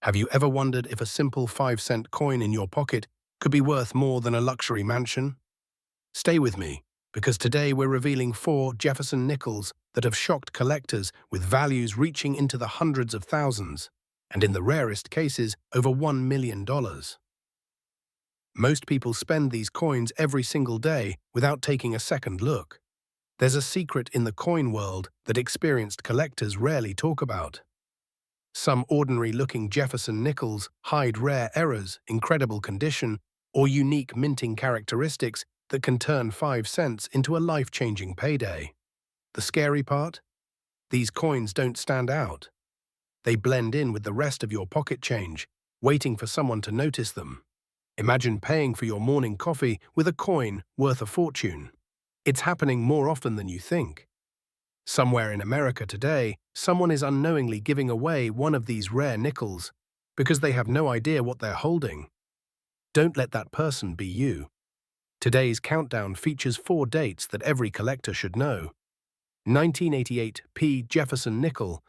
Have you ever wondered if a simple 5-cent coin in your pocket could be worth more than a luxury mansion? Stay with me, because today we're revealing 4 Jefferson nickels that have shocked collectors with values reaching into the hundreds of thousands, and in the rarest cases, over $1 million. Most people spend these coins every single day without taking a second look. There's a secret in the coin world that experienced collectors rarely talk about. Some ordinary-looking Jefferson nickels hide rare errors, incredible condition, or unique minting characteristics that can turn 5 cents into a life-changing payday. The scary part? These coins don't stand out. They blend in with the rest of your pocket change, waiting for someone to notice them. Imagine paying for your morning coffee with a coin worth a fortune. It's happening more often than you think. Somewhere in America today, someone is unknowingly giving away one of these rare nickels because they have no idea what they're holding. Don't let that person be you. Today's countdown features 4 dates that every collector should know. 1988 P. Jefferson Nickel.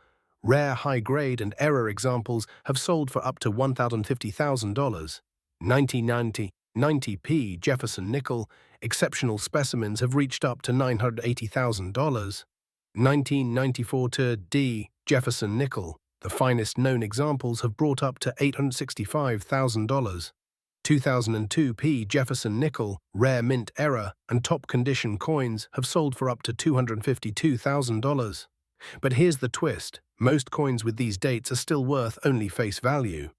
Rare high-grade and error examples have sold for up to $150,000. 1990 P. Jefferson Nickel. Exceptional specimens have reached up to $980,000. 1994 D. Jefferson Nickel. The finest known examples have brought up to $865,000. 2002 P. Jefferson Nickel. Rare mint error and top condition coins have sold for up to $252,000. But here's the twist. Most coins with these dates are still worth only face value.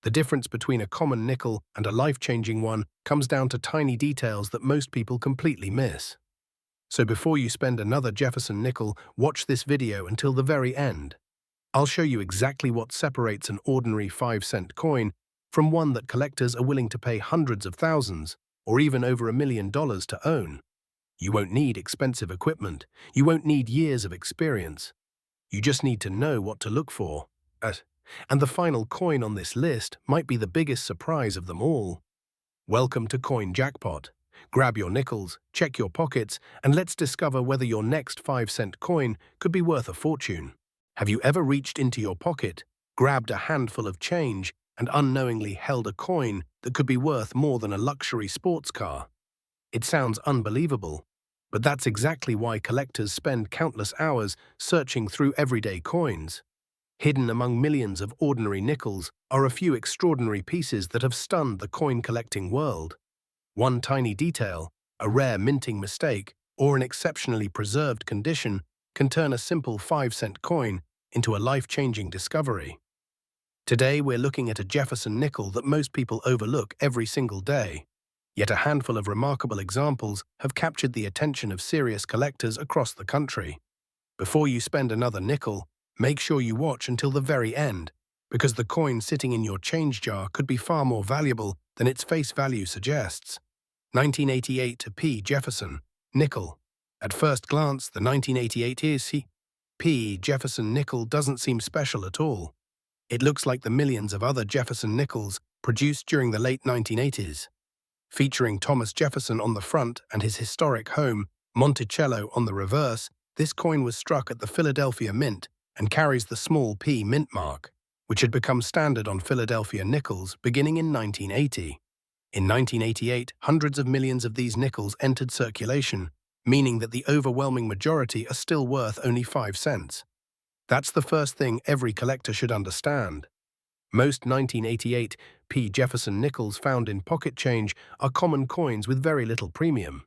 The difference between a common nickel and a life-changing one comes down to tiny details that most people completely miss. So before you spend another Jefferson nickel, watch this video until the very end. I'll show you exactly what separates an ordinary 5-cent coin from one that collectors are willing to pay hundreds of thousands or even over $1 million to own. You won't need expensive equipment. You won't need years of experience. You just need to know what to look for. And the final coin on this list might be the biggest surprise of them all. Welcome to Coin Jackpot. Grab your nickels, check your pockets, and let's discover whether your next 5-cent coin could be worth a fortune. Have you ever reached into your pocket, grabbed a handful of change, and unknowingly held a coin that could be worth more than a luxury sports car? It sounds unbelievable, but that's exactly why collectors spend countless hours searching through everyday coins. Hidden among millions of ordinary nickels are a few extraordinary pieces that have stunned the coin-collecting world. One tiny detail, a rare minting mistake, or an exceptionally preserved condition can turn a simple 5-cent coin into a life-changing discovery. Today we're looking at a Jefferson nickel that most people overlook every single day. Yet a handful of remarkable examples have captured the attention of serious collectors across the country. Before you spend another nickel, make sure you watch until the very end, because the coin sitting in your change jar could be far more valuable than its face value suggests. 1988 P. Jefferson Nickel. At first glance, the 1988 P. Jefferson Nickel doesn't seem special at all. It looks like the millions of other Jefferson nickels produced during the late 1980s. Featuring Thomas Jefferson on the front and his historic home, Monticello, on the reverse, this coin was struck at the Philadelphia Mint and carries the small P mint mark, which had become standard on Philadelphia nickels beginning in 1980. In 1988, hundreds of millions of these nickels entered circulation, meaning that the overwhelming majority are still worth only 5 cents. That's the first thing every collector should understand. Most 1988 P. Jefferson nickels found in pocket change are common coins with very little premium.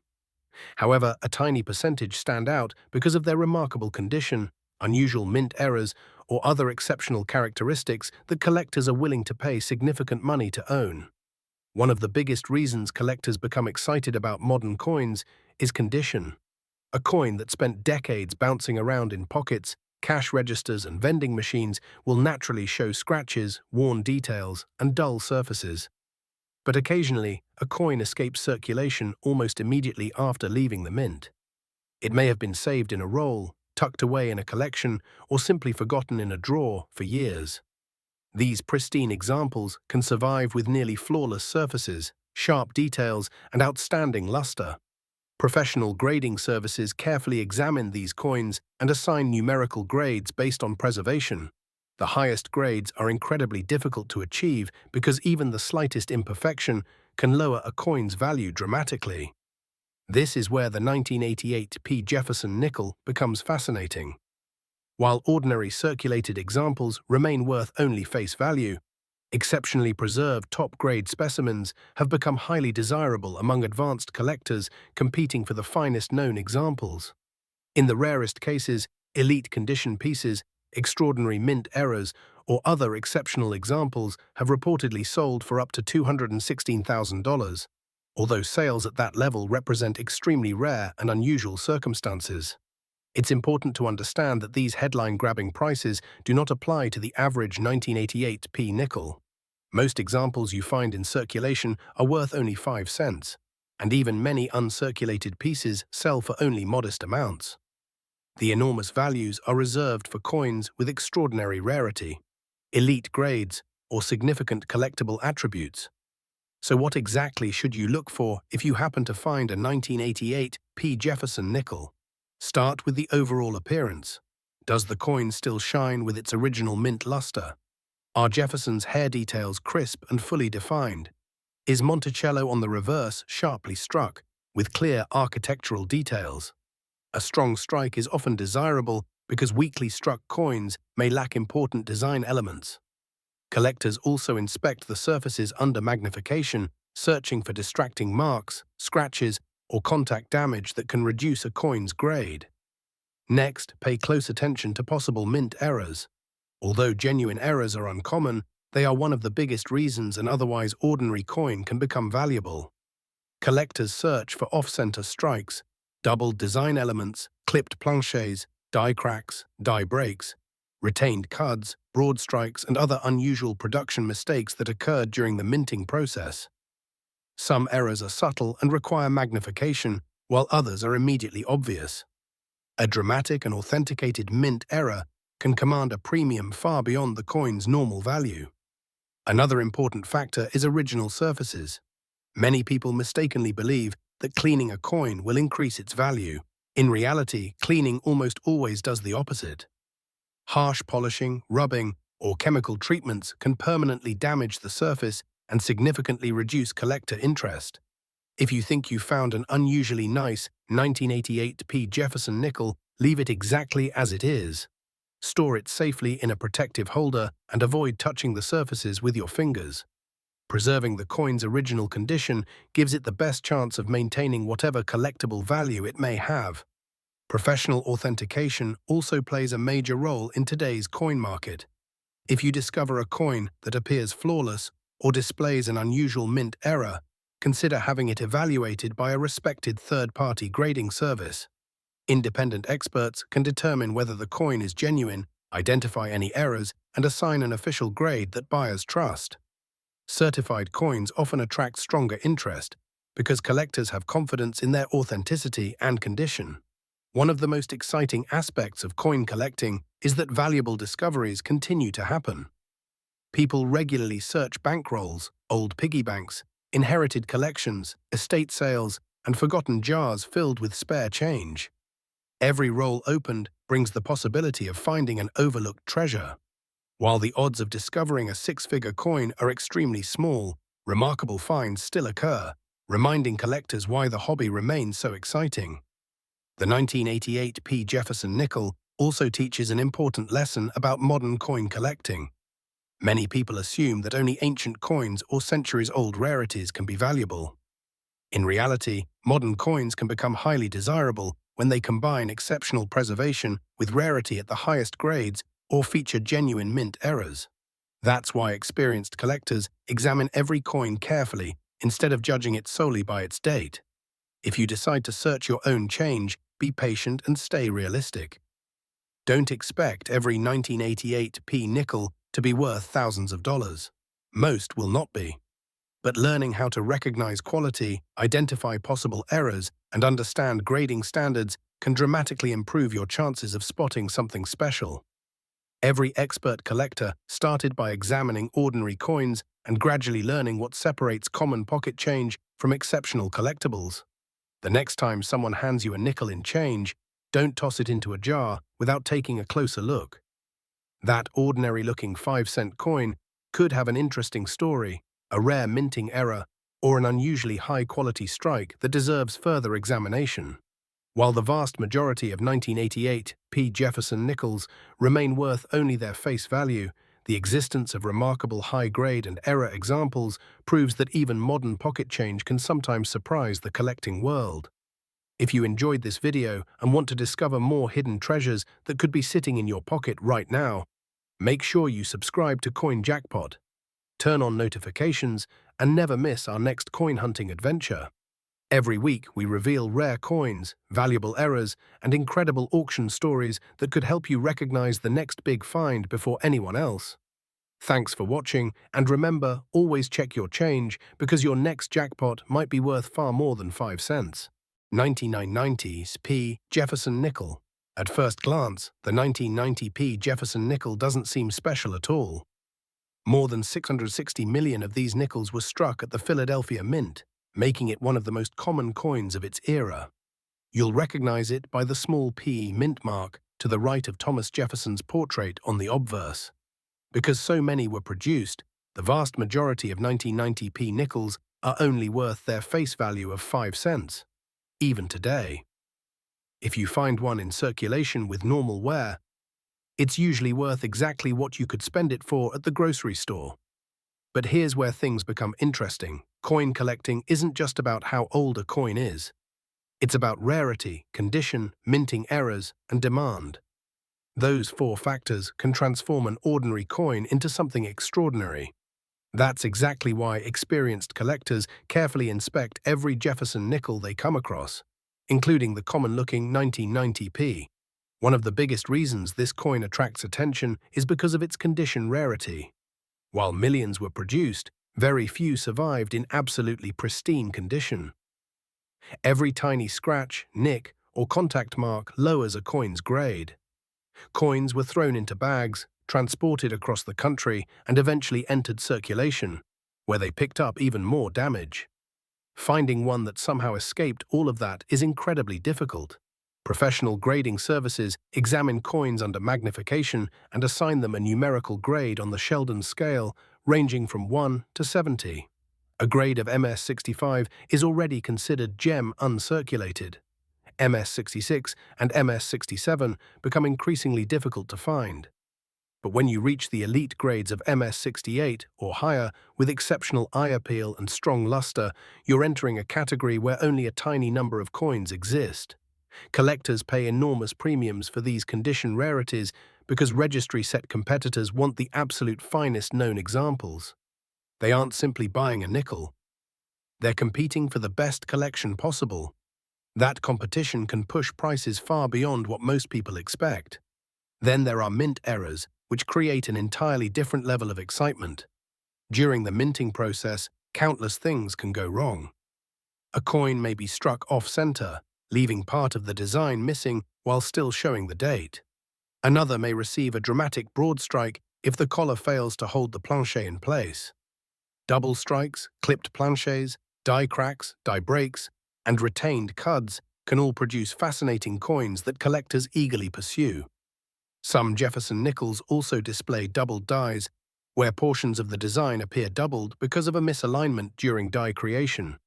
However, a tiny percentage stand out because of their remarkable condition, unusual mint errors, or other exceptional characteristics that collectors are willing to pay significant money to own. One of the biggest reasons collectors become excited about modern coins is condition. A coin that spent decades bouncing around in pockets, cash registers, and vending machines will naturally show scratches, worn details, and dull surfaces. But occasionally, a coin escapes circulation almost immediately after leaving the mint. It may have been saved in a roll, tucked away in a collection, or simply forgotten in a drawer for years. These pristine examples can survive with nearly flawless surfaces, sharp details, and outstanding luster. Professional grading services carefully examine these coins and assign numerical grades based on preservation. The highest grades are incredibly difficult to achieve because even the slightest imperfection can lower a coin's value dramatically. This is where the 1988 P. Jefferson nickel becomes fascinating. While ordinary circulated examples remain worth only face value, exceptionally preserved top-grade specimens have become highly desirable among advanced collectors competing for the finest known examples. In the rarest cases, elite condition pieces, extraordinary mint errors, or other exceptional examples have reportedly sold for up to $216,000, although sales at that level represent extremely rare and unusual circumstances. It's important to understand that these headline-grabbing prices do not apply to the average 1988 P nickel. Most examples you find in circulation are worth only 5 cents, and even many uncirculated pieces sell for only modest amounts. The enormous values are reserved for coins with extraordinary rarity, elite grades, or significant collectible attributes. So what exactly should you look for if you happen to find a 1988 P. Jefferson nickel? Start with the overall appearance. Does the coin still shine with its original mint luster? Are Jefferson's hair details crisp and fully defined? Is Monticello on the reverse sharply struck, with clear architectural details? A strong strike is often desirable because weakly struck coins may lack important design elements. Collectors also inspect the surfaces under magnification, searching for distracting marks, scratches, or contact damage that can reduce a coin's grade. Next, pay close attention to possible mint errors. Although genuine errors are uncommon, they are one of the biggest reasons an otherwise ordinary coin can become valuable. Collectors search for off-center strikes, doubled design elements, clipped planchets, die cracks, die breaks, retained cuds, broad strikes, and other unusual production mistakes that occurred during the minting process. Some errors are subtle and require magnification, while others are immediately obvious. A dramatic and authenticated mint error can command a premium far beyond the coin's normal value. Another important factor is original surfaces. Many people mistakenly believe that cleaning a coin will increase its value. In reality, cleaning almost always does the opposite. Harsh polishing, rubbing, or chemical treatments can permanently damage the surface and significantly reduce collector interest. If you think you found an unusually nice 1988 P. Jefferson nickel, leave it exactly as it is. Store it safely in a protective holder and avoid touching the surfaces with your fingers. Preserving the coin's original condition gives it the best chance of maintaining whatever collectible value it may have. Professional authentication also plays a major role in today's coin market. If you discover a coin that appears flawless or displays an unusual mint error, consider having it evaluated by a respected third-party grading service. Independent experts can determine whether the coin is genuine, identify any errors, and assign an official grade that buyers trust. Certified coins often attract stronger interest because collectors have confidence in their authenticity and condition. One of the most exciting aspects of coin collecting is that valuable discoveries continue to happen. People regularly search bankrolls, old piggy banks, inherited collections, estate sales, and forgotten jars filled with spare change. Every roll opened brings the possibility of finding an overlooked treasure. While the odds of discovering a six-figure coin are extremely small, remarkable finds still occur, reminding collectors why the hobby remains so exciting. The 1988 P. Jefferson nickel also teaches an important lesson about modern coin collecting. Many people assume that only ancient coins or centuries-old rarities can be valuable. In reality, modern coins can become highly desirable when they combine exceptional preservation with rarity at the highest grades or feature genuine mint errors. That's why experienced collectors examine every coin carefully instead of judging it solely by its date. If you decide to search your own change, be patient and stay realistic. Don't expect every 1988 P nickel to be worth thousands of dollars. Most will not be. But learning how to recognize quality, identify possible errors, and understand grading standards can dramatically improve your chances of spotting something special. Every expert collector started by examining ordinary coins and gradually learning what separates common pocket change from exceptional collectibles. The next time someone hands you a nickel in change, don't toss it into a jar without taking a closer look. That ordinary-looking 5-cent coin could have an interesting story, a rare minting error, or an unusually high-quality strike that deserves further examination. While the vast majority of 1988 P. Jefferson Nickels remain worth only their face value, the existence of remarkable high-grade and error examples proves that even modern pocket change can sometimes surprise the collecting world. If you enjoyed this video and want to discover more hidden treasures that could be sitting in your pocket right now, make sure you subscribe to Coin Jackpot, turn on notifications, and never miss our next coin hunting adventure. Every week, we reveal rare coins, valuable errors, and incredible auction stories that could help you recognize the next big find before anyone else. Thanks for watching, and remember, always check your change because your next jackpot might be worth far more than 5 cents. 1990s P. Jefferson Nickel. At first glance, the 1990 P. Jefferson Nickel doesn't seem special at all. More than 660 million of these nickels were struck at the Philadelphia Mint, making it one of the most common coins of its era. You'll recognize it by the small P mint mark to the right of Thomas Jefferson's portrait on the obverse. Because so many were produced, the vast majority of 1990 P nickels are only worth their face value of 5 cents, even today. If you find one in circulation with normal wear, it's usually worth exactly what you could spend it for at the grocery store. But here's where things become interesting. Coin collecting isn't just about how old a coin is. It's about rarity, condition, minting errors, and demand. Those 4 factors can transform an ordinary coin into something extraordinary. That's exactly why experienced collectors carefully inspect every Jefferson nickel they come across, including the common-looking 1990 P. One of the biggest reasons this coin attracts attention is because of its condition rarity. While millions were produced, very few survived in absolutely pristine condition. Every tiny scratch, nick, or contact mark lowers a coin's grade. Coins were thrown into bags, transported across the country, and eventually entered circulation, where they picked up even more damage. Finding one that somehow escaped all of that is incredibly difficult. Professional grading services examine coins under magnification and assign them a numerical grade on the Sheldon scale, ranging from 1 to 70. A grade of MS65 is already considered gem uncirculated. MS66 and MS67 become increasingly difficult to find. But when you reach the elite grades of MS68 or higher, with exceptional eye appeal and strong luster, you're entering a category where only a tiny number of coins exist. Collectors pay enormous premiums for these condition rarities because registry-set competitors want the absolute finest known examples. They aren't simply buying a nickel. They're competing for the best collection possible. That competition can push prices far beyond what most people expect. Then there are mint errors, which create an entirely different level of excitement. During the minting process, countless things can go wrong. A coin may be struck off-center, leaving part of the design missing while still showing the date. Another may receive a dramatic broad strike if the collar fails to hold the planchet in place. Double strikes, clipped planchets, die cracks, die breaks, and retained cuds can all produce fascinating coins that collectors eagerly pursue. Some Jefferson nickels also display doubled dies, where portions of the design appear doubled because of a misalignment during die creation.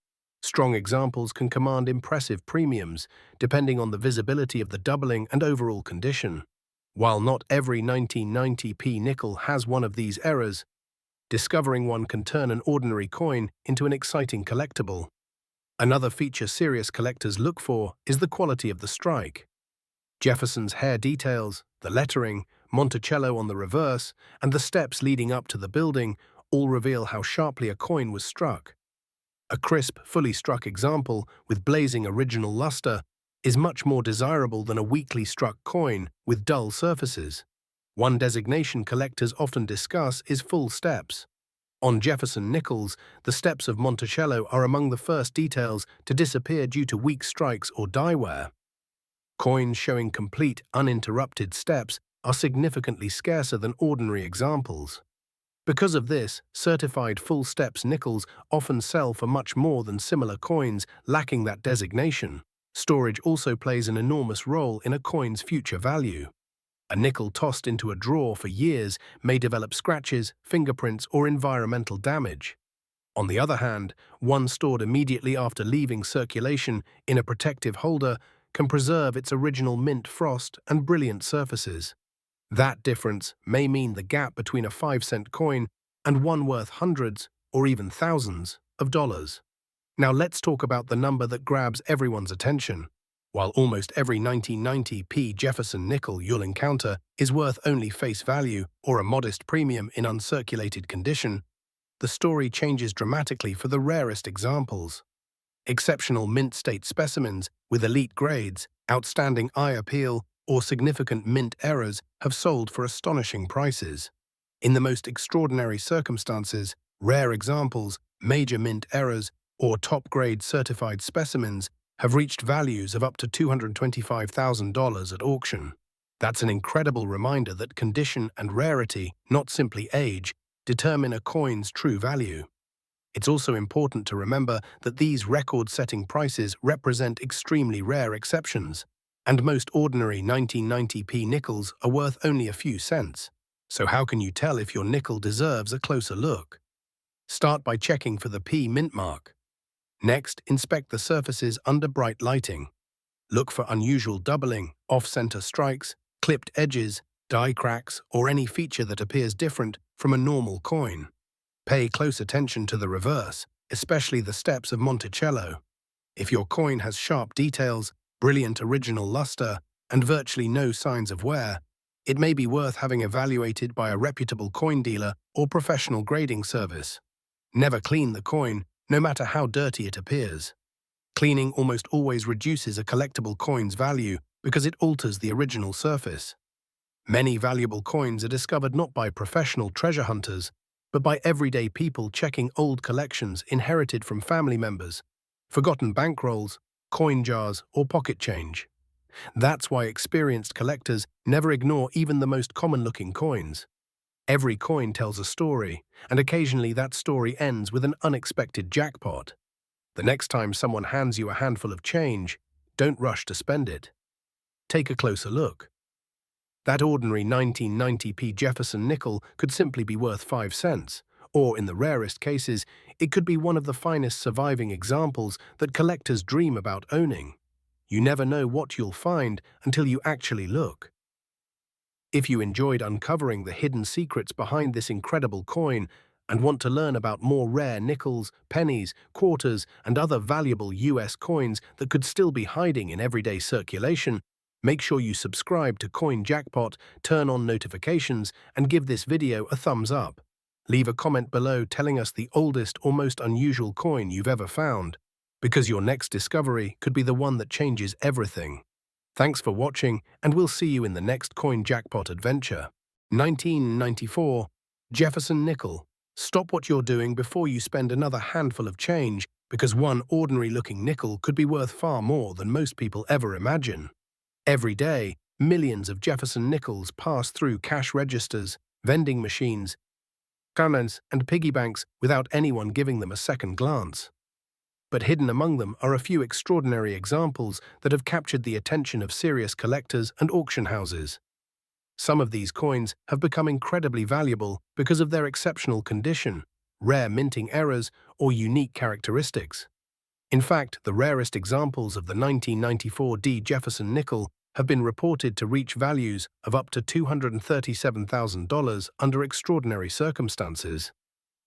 Strong examples can command impressive premiums, depending on the visibility of the doubling and overall condition. While not every 1990 P nickel has one of these errors, discovering one can turn an ordinary coin into an exciting collectible. Another feature serious collectors look for is the quality of the strike. Jefferson's hair details, the lettering, Monticello on the reverse, and the steps leading up to the building all reveal how sharply a coin was struck. A crisp, fully struck example with blazing original luster is much more desirable than a weakly struck coin with dull surfaces. One designation collectors often discuss is full steps. On Jefferson nickels, the steps of Monticello are among the first details to disappear due to weak strikes or die wear. Coins showing complete, uninterrupted steps are significantly scarcer than ordinary examples. Because of this, certified full steps nickels often sell for much more than similar coins lacking that designation. Storage also plays an enormous role in a coin's future value. A nickel tossed into a drawer for years may develop scratches, fingerprints, or environmental damage. On the other hand, one stored immediately after leaving circulation in a protective holder can preserve its original mint frost and brilliant surfaces. That difference may mean the gap between a 5-cent coin and one worth hundreds or even thousands of dollars. Now let's talk about the number that grabs everyone's attention. While almost every 1990p Jefferson nickel you'll encounter is worth only face value or a modest premium in uncirculated condition, the story changes dramatically for the rarest examples. Exceptional mint state specimens with elite grades, outstanding eye appeal, or significant mint errors have sold for astonishing prices. In the most extraordinary circumstances, rare examples, major mint errors, or top-grade certified specimens have reached values of up to $225,000 at auction. That's an incredible reminder that condition and rarity, not simply age, determine a coin's true value. It's also important to remember that these record-setting prices represent extremely rare exceptions, and most ordinary 1990p nickels are worth only a few cents. So how can you tell if your nickel deserves a closer look? Start by checking for the P mint mark. Next, inspect the surfaces under bright lighting. Look for unusual doubling, off-center strikes, clipped edges, die cracks, or any feature that appears different from a normal coin. Pay close attention to the reverse, especially the steps of Monticello. If your coin has sharp details, brilliant original luster, and virtually no signs of wear, it may be worth having evaluated by a reputable coin dealer or professional grading service. Never clean the coin, no matter how dirty it appears. Cleaning almost always reduces a collectible coin's value because it alters the original surface. Many valuable coins are discovered not by professional treasure hunters, but by everyday people checking old collections inherited from family members, forgotten bankrolls, coin jars, or pocket change. That's why experienced collectors never ignore even the most common-looking coins. Every coin tells a story, and occasionally that story ends with an unexpected jackpot. The next time someone hands you a handful of change, don't rush to spend it. Take a closer look. That ordinary 1990p Jefferson nickel could simply be worth 5 cents, or in the rarest cases, it could be one of the finest surviving examples that collectors dream about owning. You never know what you'll find until you actually look. If you enjoyed uncovering the hidden secrets behind this incredible coin and want to learn about more rare nickels, pennies, quarters, and other valuable US coins that could still be hiding in everyday circulation, make sure you subscribe to Coin Jackpot, turn on notifications, and give this video a thumbs up. Leave a comment below telling us the oldest or most unusual coin you've ever found, because your next discovery could be the one that changes everything. Thanks for watching, and we'll see you in the next Coin Jackpot adventure. 1994, Jefferson Nickel. Stop what you're doing before you spend another handful of change, because one ordinary-looking nickel could be worth far more than most people ever imagine. Every day, millions of Jefferson nickels pass through cash registers, vending machines, cannons, and piggy banks without anyone giving them a second glance. But hidden among them are a few extraordinary examples that have captured the attention of serious collectors and auction houses. Some of these coins have become incredibly valuable because of their exceptional condition, rare minting errors, or unique characteristics. In fact, the rarest examples of the 1994 D Jefferson nickel have been reported to reach values of up to $237,000 under extraordinary circumstances.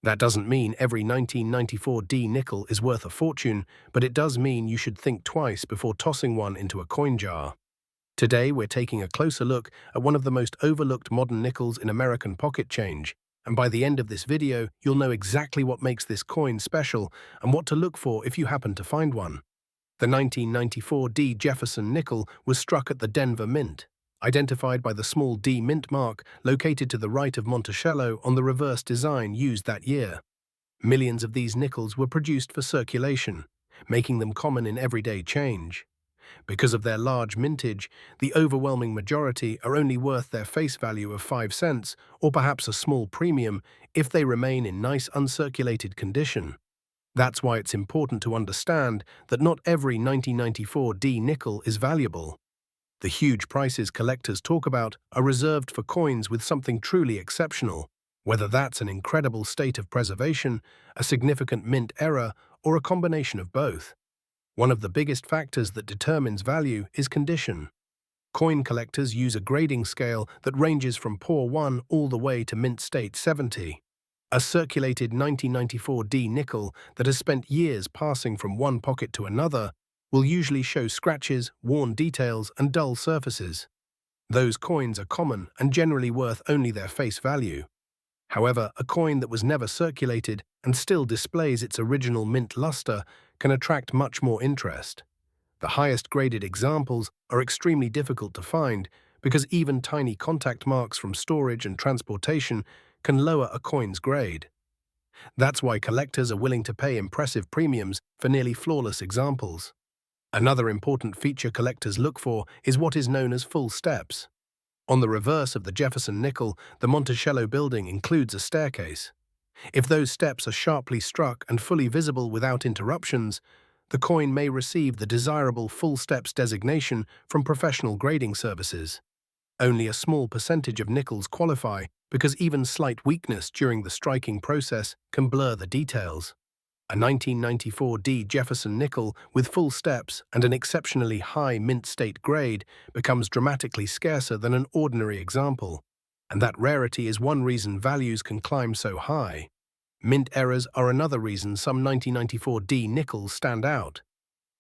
That doesn't mean every 1994 D nickel is worth a fortune, but it does mean you should think twice before tossing one into a coin jar. Today, we're taking a closer look at one of the most overlooked modern nickels in American pocket change, and by the end of this video, you'll know exactly what makes this coin special and what to look for if you happen to find one. The 1994 D Jefferson nickel was struck at the Denver Mint, identified by the small D mint mark located to the right of Monticello on the reverse design used that year. Millions of these nickels were produced for circulation, making them common in everyday change. Because of their large mintage, the overwhelming majority are only worth their face value of 5 cents or perhaps a small premium if they remain in nice uncirculated condition. That's why it's important to understand that not every 1994 D nickel is valuable. The huge prices collectors talk about are reserved for coins with something truly exceptional, whether that's an incredible state of preservation, a significant mint error, or a combination of both. One of the biggest factors that determines value is condition. Coin collectors use a grading scale that ranges from poor 1 all the way to mint state 70. A circulated 1994D nickel that has spent years passing from one pocket to another will usually show scratches, worn details, and dull surfaces. Those coins are common and generally worth only their face value. However, a coin that was never circulated and still displays its original mint luster can attract much more interest. The highest graded examples are extremely difficult to find because even tiny contact marks from storage and transportation can lower a coin's grade. That's why collectors are willing to pay impressive premiums for nearly flawless examples. Another important feature collectors look for is what is known as full steps. On the reverse of the Jefferson nickel, the Monticello building includes a staircase. If those steps are sharply struck and fully visible without interruptions, the coin may receive the desirable full steps designation from professional grading services. Only a small percentage of nickels qualify because even slight weakness during the striking process can blur the details. A 1994D Jefferson nickel with full steps and an exceptionally high mint state grade becomes dramatically scarcer than an ordinary example, and that rarity is one reason values can climb so high. Mint errors are another reason some 1994D nickels stand out.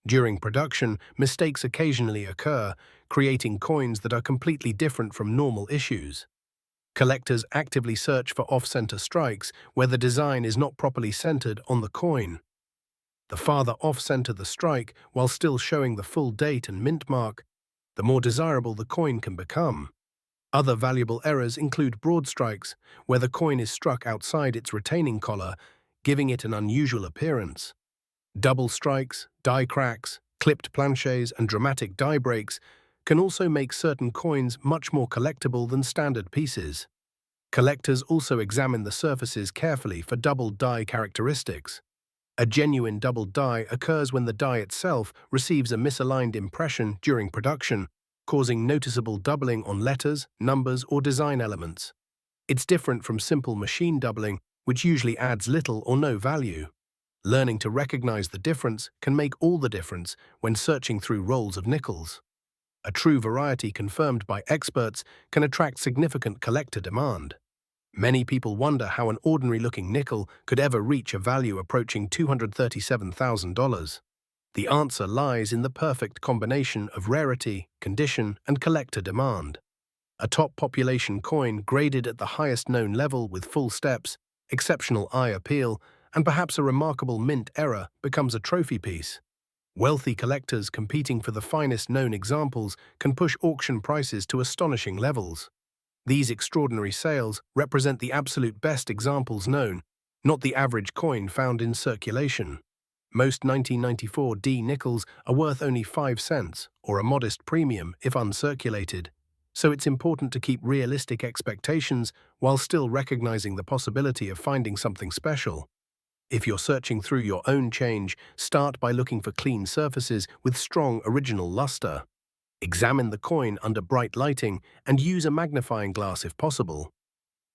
During production, mistakes occasionally occur, creating coins that are completely different from normal issues. Collectors actively search for off-center strikes where the design is not properly centered on the coin. The farther off-center the strike, while still showing the full date and mint mark, the more desirable the coin can become. Other valuable errors include broad strikes, where the coin is struck outside its retaining collar, giving it an unusual appearance. Double strikes, die cracks, clipped planchets, and dramatic die breaks can also make certain coins much more collectible than standard pieces. Collectors also examine the surfaces carefully for doubled die characteristics. A genuine doubled die occurs when the die itself receives a misaligned impression during production, causing noticeable doubling on letters, numbers, or design elements. It's different from simple machine doubling, which usually adds little or no value. Learning to recognize the difference can make all the difference when searching through rolls of nickels. A true variety confirmed by experts can attract significant collector demand. Many people wonder how an ordinary-looking nickel could ever reach a value approaching $237,000. The answer lies in the perfect combination of rarity, condition, and collector demand. A top population coin graded at the highest known level with full steps, exceptional eye appeal, and perhaps a remarkable mint error becomes a trophy piece. Wealthy collectors competing for the finest known examples can push auction prices to astonishing levels. These extraordinary sales represent the absolute best examples known, not the average coin found in circulation. Most 1994D nickels are worth only 5 cents, or a modest premium if uncirculated, so it's important to keep realistic expectations while still recognizing the possibility of finding something special. If you're searching through your own change, start by looking for clean surfaces with strong original luster. Examine the coin under bright lighting and use a magnifying glass if possible.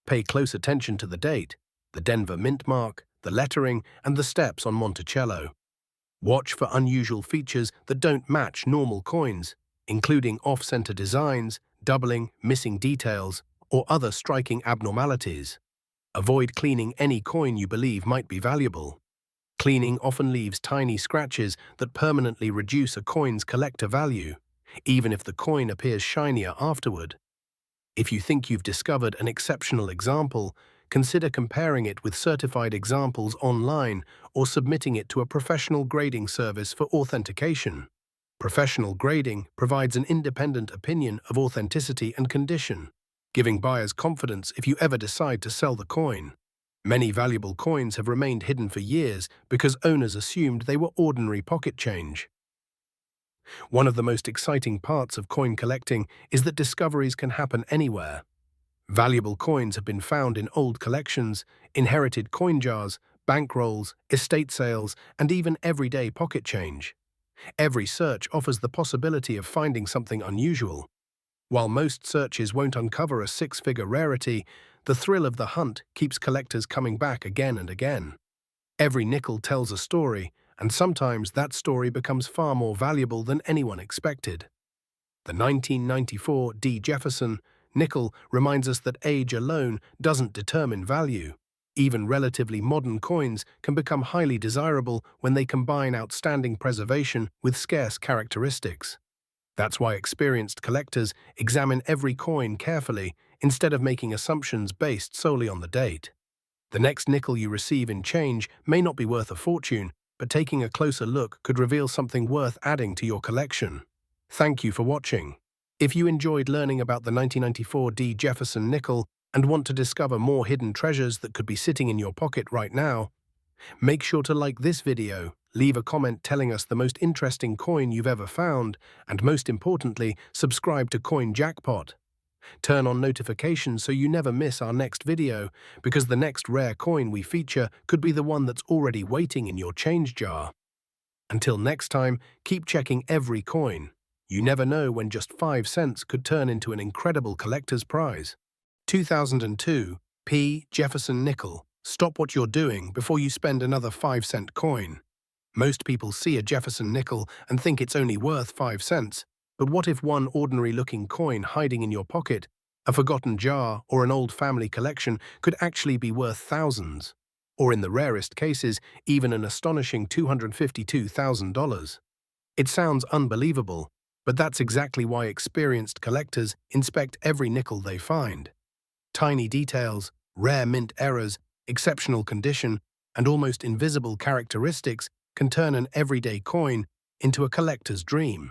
Pay close attention to the date, the Denver mint mark, the lettering, and the steps on Monticello. Watch for unusual features that don't match normal coins, including off-center designs, doubling, missing details, or other striking abnormalities. Avoid cleaning any coin you believe might be valuable. Cleaning often leaves tiny scratches that permanently reduce a coin's collector value, even if the coin appears shinier afterward. If you think you've discovered an exceptional example, consider comparing it with certified examples online or submitting it to a professional grading service for authentication. Professional grading provides an independent opinion of authenticity and condition, giving buyers confidence if you ever decide to sell the coin. Many valuable coins have remained hidden for years because owners assumed they were ordinary pocket change. One of the most exciting parts of coin collecting is that discoveries can happen anywhere. Valuable coins have been found in old collections, inherited coin jars, bank rolls, estate sales, and even everyday pocket change. Every search offers the possibility of finding something unusual. While most searches won't uncover a six-figure rarity, the thrill of the hunt keeps collectors coming back again and again. Every nickel tells a story, and sometimes that story becomes far more valuable than anyone expected. The 1994 Jefferson nickel reminds us that age alone doesn't determine value. Even relatively modern coins can become highly desirable when they combine outstanding preservation with scarce characteristics. That's why experienced collectors examine every coin carefully instead of making assumptions based solely on the date. The next nickel you receive in change may not be worth a fortune, but taking a closer look could reveal something worth adding to your collection. Thank you for watching. If you enjoyed learning about the 1994 Jefferson nickel and want to discover more hidden treasures that could be sitting in your pocket right now, make sure to like this video, leave a comment telling us the most interesting coin you've ever found, and most importantly, subscribe to Coin Jackpot. Turn on notifications so you never miss our next video, because the next rare coin we feature could be the one that's already waiting in your change jar. Until next time, keep checking every coin. You never know when just 5 cents could turn into an incredible collector's prize. 2002 Jefferson Nickel. Stop what you're doing before you spend another 5-cent coin. Most people see a Jefferson nickel and think it's only worth 5 cents. But what if one ordinary-looking coin hiding in your pocket, a forgotten jar, or an old family collection could actually be worth thousands? Or in the rarest cases, even an astonishing $252,000. It sounds unbelievable, but that's exactly why experienced collectors inspect every nickel they find. Tiny details, rare mint errors, exceptional condition, and almost invisible characteristics can turn an everyday coin into a collector's dream.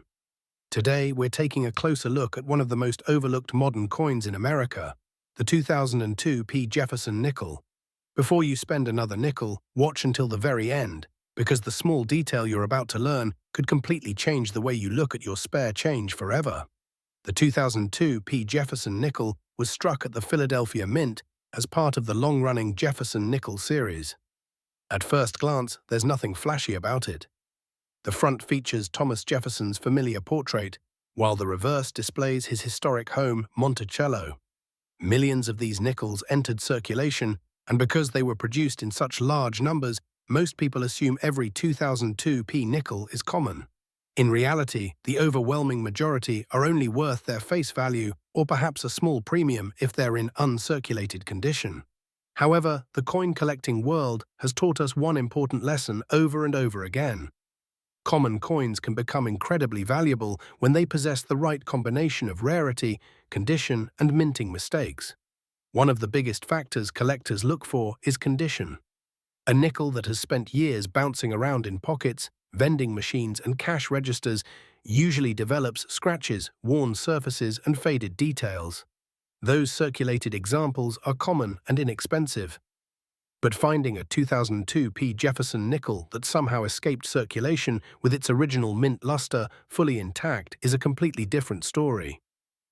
Today, we're taking a closer look at one of the most overlooked modern coins in America, the 2002 Jefferson nickel. Before you spend another nickel, watch until the very end, because the small detail you're about to learn could completely change the way you look at your spare change forever. The 2002 Jefferson nickel was struck at the Philadelphia Mint as part of the long-running Jefferson nickel series. At first glance, there's nothing flashy about it. The front features Thomas Jefferson's familiar portrait, while the reverse displays his historic home, Monticello. Millions of these nickels entered circulation, and because they were produced in such large numbers, most people assume every 2002 nickel is common. In reality, the overwhelming majority are only worth their face value, or perhaps a small premium if they're in uncirculated condition. However, the coin-collecting world has taught us one important lesson over and over again. Common coins can become incredibly valuable when they possess the right combination of rarity, condition, and minting mistakes. One of the biggest factors collectors look for is condition. A nickel that has spent years bouncing around in pockets, vending machines, and cash registers usually develops scratches, worn surfaces, and faded details. Those circulated examples are common and inexpensive. But finding a 2002 Jefferson nickel that somehow escaped circulation with its original mint luster fully intact is a completely different story.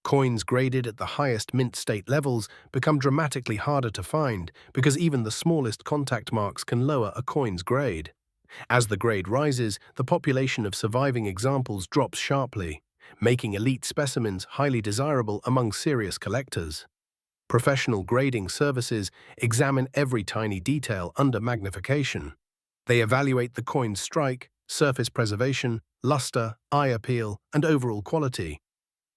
Coins graded at the highest mint state levels become dramatically harder to find because even the smallest contact marks can lower a coin's grade. As the grade rises, the population of surviving examples drops sharply, making elite specimens highly desirable among serious collectors. Professional grading services examine every tiny detail under magnification. They evaluate the coin's strike, surface preservation, luster, eye appeal, and overall quality.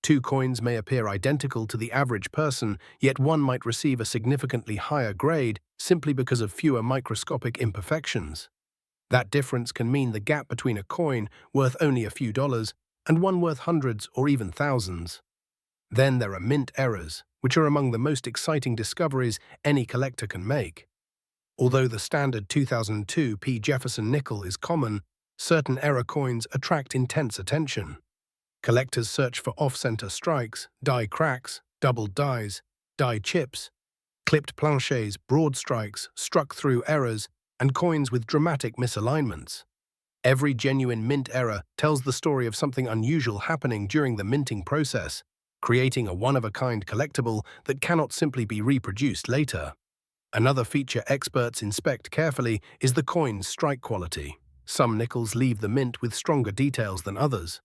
Two coins may appear identical to the average person, yet one might receive a significantly higher grade simply because of fewer microscopic imperfections. That difference can mean the gap between a coin worth only a few dollars and one worth hundreds or even thousands. Then there are mint errors, which are among the most exciting discoveries any collector can make. Although the standard 2002 Jefferson nickel is common, certain error coins attract intense attention. Collectors search for off-center strikes, die cracks, doubled dies, die chips, clipped planchets, broad strikes, struck-through errors, and coins with dramatic misalignments. Every genuine mint error tells the story of something unusual happening during the minting process, creating a one-of-a-kind collectible that cannot simply be reproduced later. Another feature experts inspect carefully is the coin's strike quality. Some nickels leave the mint with stronger details than others.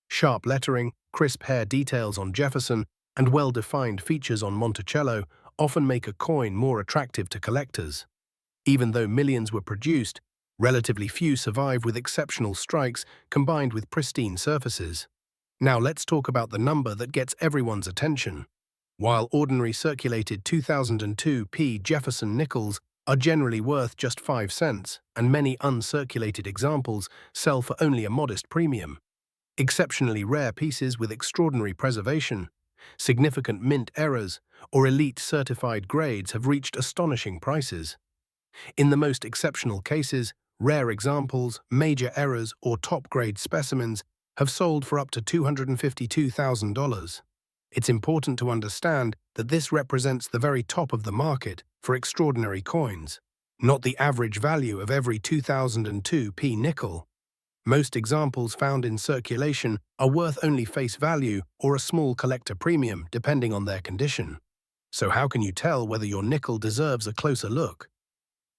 Sharp lettering, crisp hair details on Jefferson, and well-defined features on Monticello often make a coin more attractive to collectors. Even though millions were produced, relatively few survive with exceptional strikes combined with pristine surfaces. Now let's talk about the number that gets everyone's attention. While ordinary circulated 2002 p Jefferson nickels are generally worth just 5 cents, and many uncirculated examples sell for only a modest premium, exceptionally rare pieces with extraordinary preservation, significant mint errors, or elite certified grades have reached astonishing prices. In the most exceptional cases, rare examples, major errors, or top-grade specimens have sold for up to $252,000. It's important to understand that this represents the very top of the market for extraordinary coins, not the average value of every 2002 p nickel. Most examples found in circulation are worth only face value or a small collector premium, depending on their condition. So how can you tell whether your nickel deserves a closer look?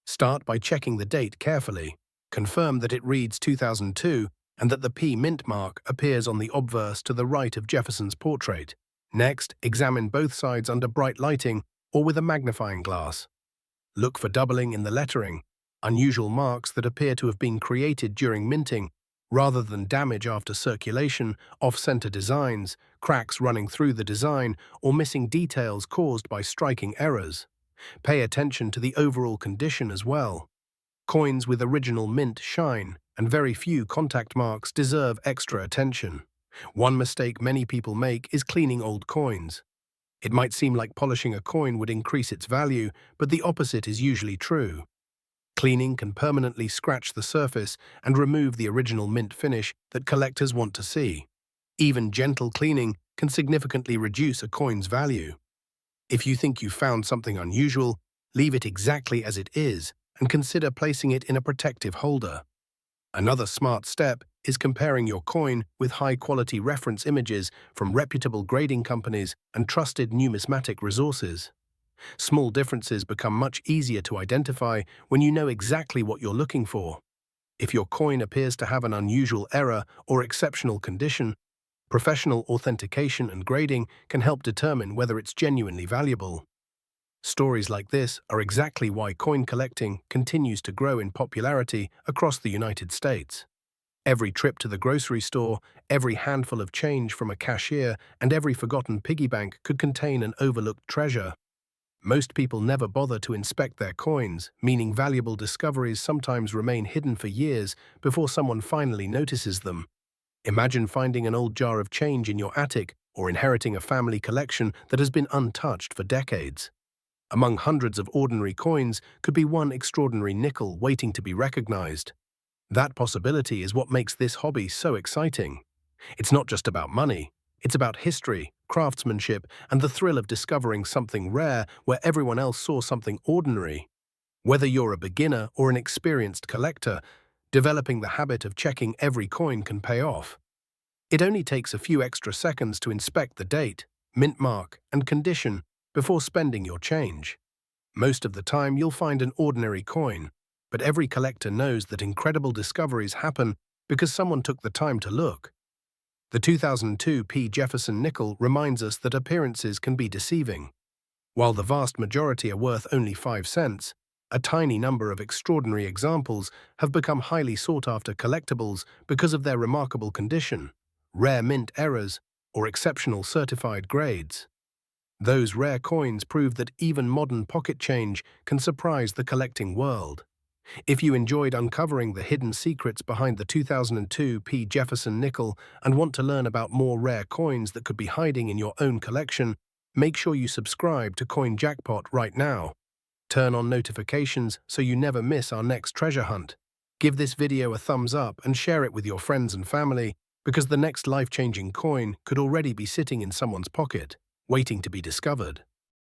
Start by checking the date carefully. Confirm that it reads 2002 and that the P mint mark appears on the obverse to the right of Jefferson's portrait. Next, examine both sides under bright lighting or with a magnifying glass. Look for doubling in the lettering, unusual marks that appear to have been created during minting, rather than damage after circulation, off-center designs, cracks running through the design, or missing details caused by striking errors. Pay attention to the overall condition as well. Coins with original mint shine, and very few contact marks deserve extra attention. One mistake many people make is cleaning old coins. It might seem like polishing a coin would increase its value, but the opposite is usually true. Cleaning can permanently scratch the surface and remove the original mint finish that collectors want to see. Even gentle cleaning can significantly reduce a coin's value. If you think you've found something unusual, leave it exactly as it is and consider placing it in a protective holder. Another smart step is comparing your coin with high-quality reference images from reputable grading companies and trusted numismatic resources. Small differences become much easier to identify when you know exactly what you're looking for. If your coin appears to have an unusual error or exceptional condition, professional authentication and grading can help determine whether it's genuinely valuable. Stories like this are exactly why coin collecting continues to grow in popularity across the United States. Every trip to the grocery store, every handful of change from a cashier, and every forgotten piggy bank could contain an overlooked treasure. Most people never bother to inspect their coins, meaning valuable discoveries sometimes remain hidden for years before someone finally notices them. Imagine finding an old jar of change in your attic or inheriting a family collection that has been untouched for decades. Among hundreds of ordinary coins could be one extraordinary nickel waiting to be recognized. That possibility is what makes this hobby so exciting. It's not just about money. It's about history, craftsmanship, and the thrill of discovering something rare where everyone else saw something ordinary. Whether you're a beginner or an experienced collector, developing the habit of checking every coin can pay off. It only takes a few extra seconds to inspect the date, mint mark, and condition before spending your change. Most of the time you'll find an ordinary coin, but every collector knows that incredible discoveries happen because someone took the time to look. The 2002 p Jefferson nickel reminds us that appearances can be deceiving. While the vast majority are worth only 5 cents, a tiny number of extraordinary examples have become highly sought-after collectibles because of their remarkable condition, rare mint errors, or exceptional certified grades. Those rare coins prove that even modern pocket change can surprise the collecting world. If you enjoyed uncovering the hidden secrets behind the 2002 p Jefferson nickel and want to learn about more rare coins that could be hiding in your own collection, make sure you subscribe to Coin Jackpot right now. Turn on notifications so you never miss our next treasure hunt. Give this video a thumbs up and share it with your friends and family, because the next life-changing coin could already be sitting in someone's pocket, waiting to be discovered.